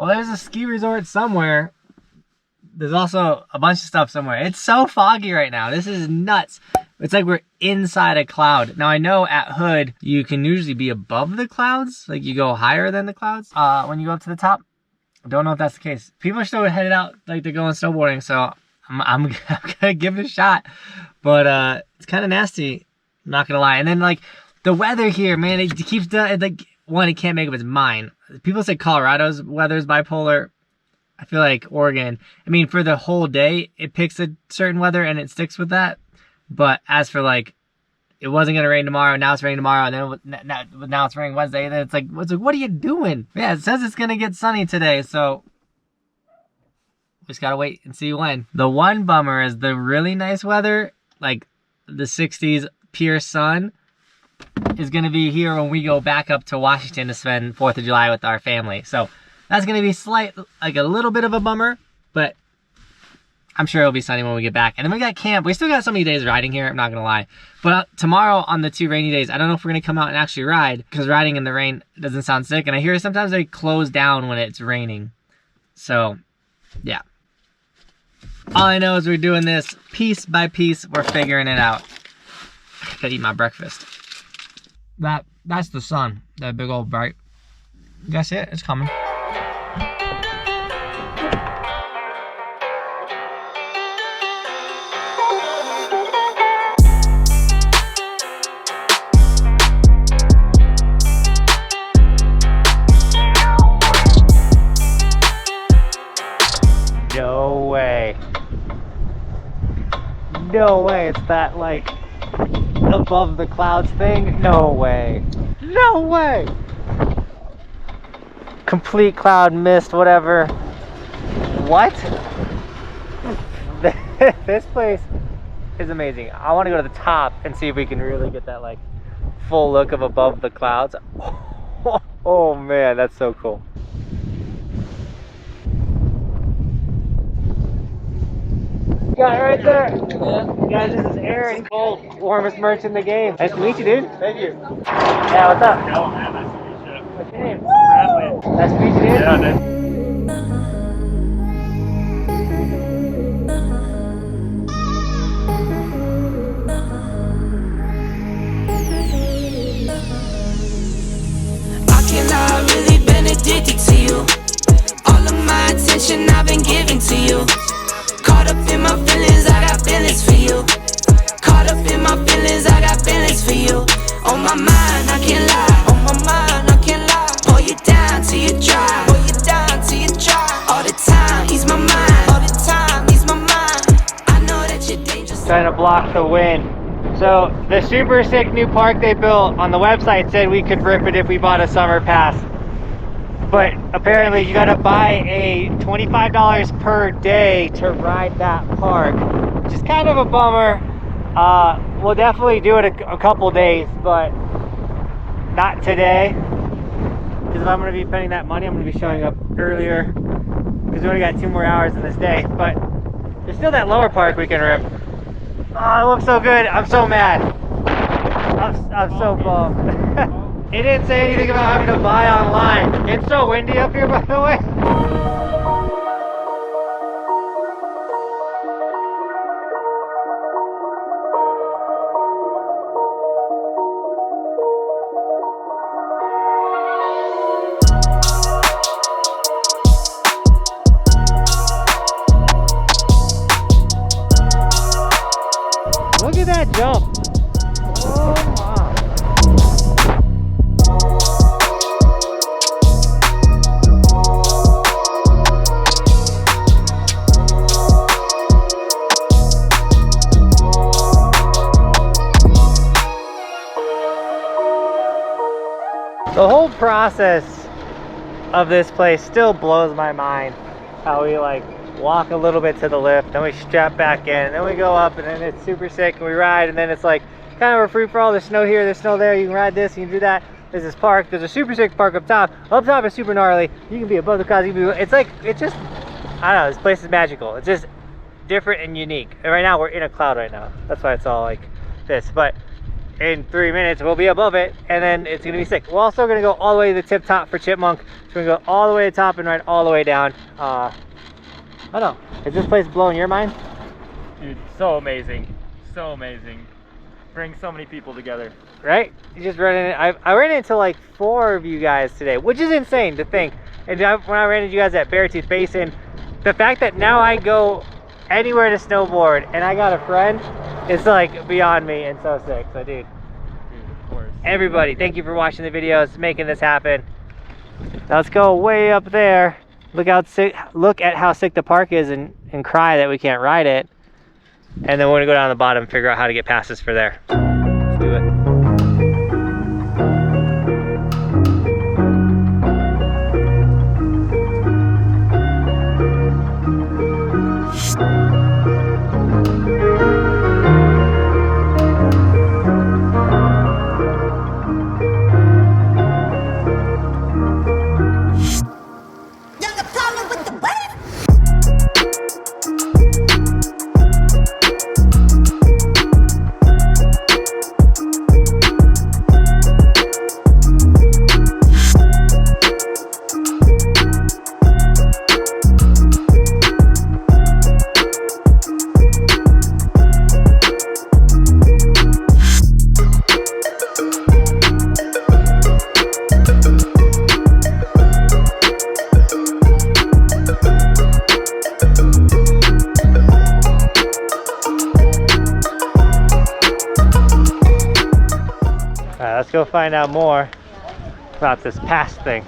Well, there's a ski resort somewhere. There's also a bunch of stuff somewhere. It's so foggy right now. This is nuts. It's like we're inside a cloud. Now I know at Hood, you can usually be above the clouds. Like you go higher than the clouds when you go up to the top. I don't know if that's the case. People are still headed out like they're going snowboarding. So I'm gonna give it a shot. But it's kind of nasty. I'm not gonna lie. And then like the weather here, man, it keeps like one, it can't make up its mind. People say Colorado's weather is bipolar. I feel like Oregon, I mean, for the whole day, it picks a certain weather and it sticks with that. But as for like, it wasn't going to rain tomorrow, now it's raining tomorrow, and then now it's raining Wednesday, then it's like, what are you doing? Yeah, it says it's going to get sunny today, so we just got to wait and see when. The one bummer is the really nice weather, like the 60s pure sun, is going to be here when we go back up to Washington to spend 4th of July with our family. So that's going to be like a little bit of a bummer, but I'm sure it'll be sunny when we get back. And then we got camp. We still got so many days riding here, I'm not going to lie. But tomorrow on the 2 rainy days, I don't know if we're going to come out and actually ride, because riding in the rain doesn't sound sick. And I hear sometimes they close down when it's raining. So, yeah. All I know is we're doing this piece by piece. We're figuring it out. I gotta eat my breakfast. That's the sun. That big old bright. You guys see it? It's coming. No way. No way. It's that like above the clouds thing. No way. No way. Complete cloud mist, whatever. What? This place is amazing. I want to go to the top and see if we can really get that like full look of above the clouds. Oh man, that's so cool. Got it right there. Guys, this is Aaron Cole, warmest merch in the game. Nice to meet you, dude. Thank you. Yeah, what's up? Oh man, nice to meet you. What's your name? Bradley. Nice to meet you, dude. Yeah, dude. I cannot really been addicted to you. All of my attention I've been giving to you. Caught up in my feelings, I got feelings for you. Caught up in my feelings, I got feelings for you. On my mind, I can't lie. On my mind, I can't lie. Pull you down till you dry. Pull you down till you dry. All the time, ease my mind. All the time, ease my mind. I know that you're dangerous. Trying to block the wind. So the super sick new park they built on the website said we could rip it if we bought a summer pass. But apparently you gotta buy a $25 per day to ride that park, which is kind of a bummer. We'll definitely do it a couple days, but not today. Because if I'm gonna be spending that money, I'm gonna be showing up earlier, because we only got 2 more hours in this day. But there's still that lower park we can rip. Oh, it looks so good. I'm so mad. I'm so bummed. It didn't say anything about having to buy online. It's so windy up here, by the way. Look at that jump. Oh my. The whole process of this place still blows my mind. How we like walk a little bit to the lift, then we strap back in, and then we go up, and then it's super sick, and we ride, and then it's like kind of a free for all. There's snow here, there's snow there, you can ride this, you can do that. There's this park, there's a super sick park up top. Up top is super gnarly. You can be above the clouds, you can be, it's like, it's just, I don't know, this place is magical. It's just different and unique. And right now we're in a cloud right now. That's why it's all like this, but in 3 minutes we'll be above it, and then it's gonna be sick. We're also gonna go all the way to the tip top for Chipmunk. So we're gonna go all the way to the top and ride all the way down. I don't know, is this place blowing your mind? Dude, so amazing. So amazing. Brings so many people together. Right? You just ran in, I ran into like 4 of you guys today, which is insane to think. And when I ran into you guys at Beartooth Basin, the fact that now I go anywhere to snowboard and I got a friend, it's like beyond me and so sick. So dude, Of course. everybody, thank you for watching the videos, making this happen. Now let's go way up there. Look at how sick the park is and cry that we can't ride it. And then we're gonna go down to the bottom and figure out how to get passes for there. Let's do it. Let's go find out more about this pass thing.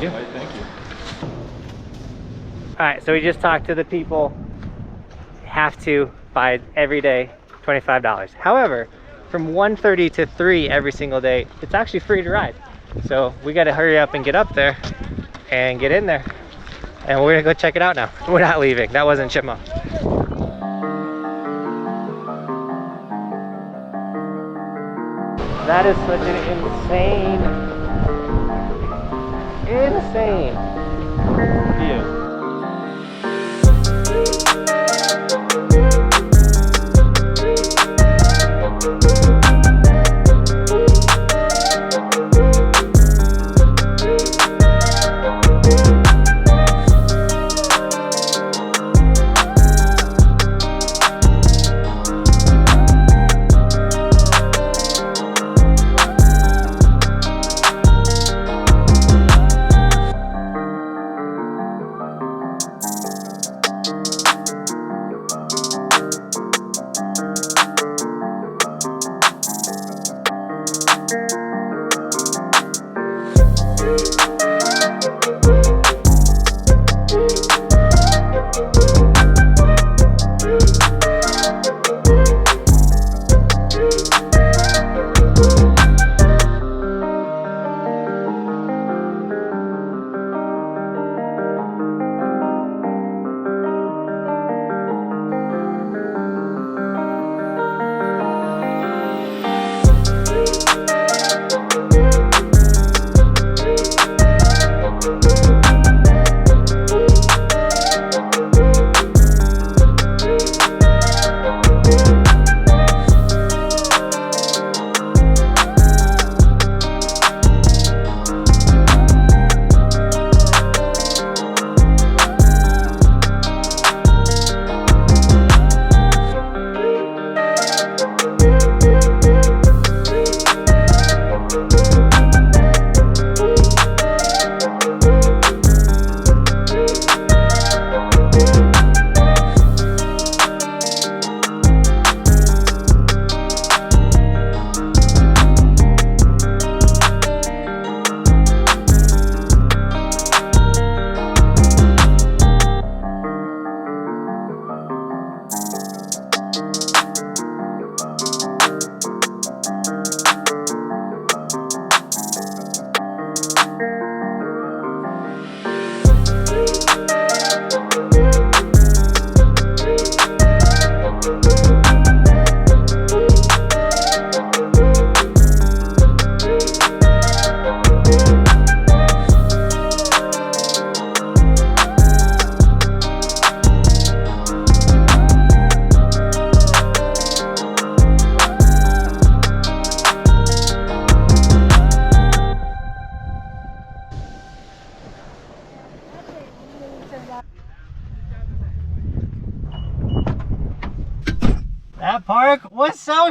Yeah, thank you. All right, so we just talked to the people. Have to buy every day $25. However, from 1:30 to 3 every single day, it's actually free to ride. So we got to hurry up and get up there and get in there. And we're gonna go check it out now. We're not leaving. That wasn't Chipmunk. That is such an insane view.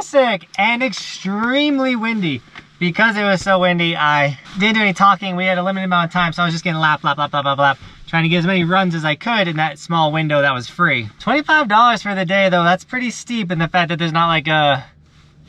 sick and extremely windy. Because it was so windy, I didn't do any talking. We had a limited amount of time, so I was just getting lap, trying to get as many runs as I could in that small window that was free. $25 for the day though, that's pretty steep in the fact that there's not like a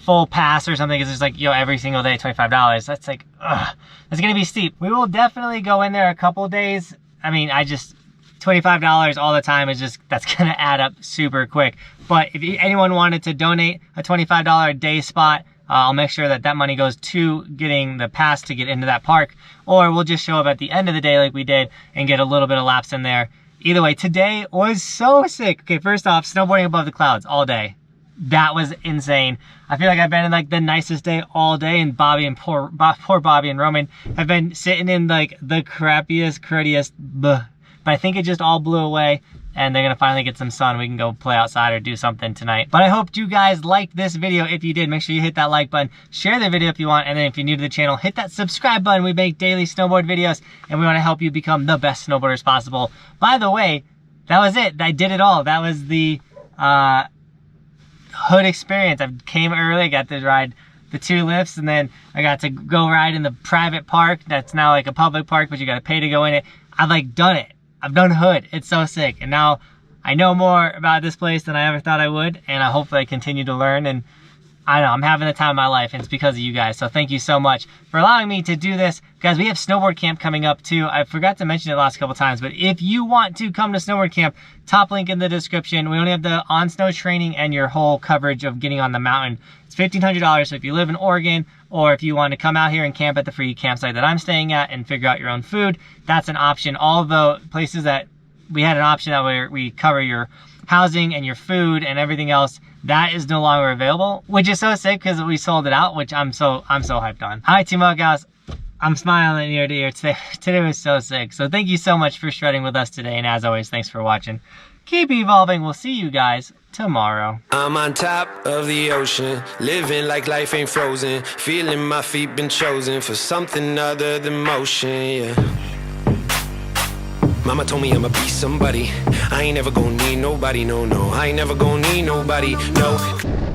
full pass or something, because it's like, yo, every single day, $25. That's like, ugh, it's gonna be steep. We will definitely go in there a couple days. I mean, $25 all the time is just, that's gonna add up super quick. But if anyone wanted to donate a $25 a day spot, I'll make sure that that money goes to getting the pass to get into that park, or we'll just show up at the end of the day like we did and get a little bit of laps in there. Either way, today was so sick. Okay, first off, snowboarding above the clouds all day. That was insane. I feel like I've been in like the nicest day all day, and Bobby and poor Bobby and Roman have been sitting in like the crappiest, cruddiest, but I think it just all blew away. And they're gonna finally get some sun. We can go play outside or do something tonight. But I hope you guys liked this video. If you did, make sure you hit that like button, share the video if you want, and then if you're new to the channel, hit that subscribe button. We make daily snowboard videos, and we wanna help you become the best snowboarders possible. By the way, that was it. I did it all. That was the hood experience. I came early, got to ride the 2 lifts, and then I got to go ride in the private park that's now like a public park, but you gotta pay to go in it. I've like done it. I've done hood. It's so sick. And now I know more about this place than I ever thought I would, and I hope I continue to learn. And I know I'm having the time of my life, and it's because of you guys. So thank you so much for allowing me to do this. Guys, we have snowboard camp coming up too. I forgot to mention it the last couple times, but if you want to come to snowboard camp, top link in the description. We only have the on-snow training and your whole coverage of getting on the mountain. It's $1,500, so if you live in Oregon, or if you want to come out here and camp at the free campsite that I'm staying at and figure out your own food, that's an option. All of the places that we had an option that where we cover your housing and your food and everything else, that is no longer available, which is so sick because we sold it out, which I'm so hyped on. Hi, Team Buckhouse. I'm smiling ear to ear today. Today was so sick. So thank you so much for shredding with us today, and as always, thanks for watching. Keep evolving. We'll see you guys tomorrow. I'm on top of the ocean, living like life ain't frozen, feeling my feet been chosen for something other than motion, yeah. Mama told me I'ma be somebody, I ain't never gonna need nobody, no, I ain't never gonna need nobody, no.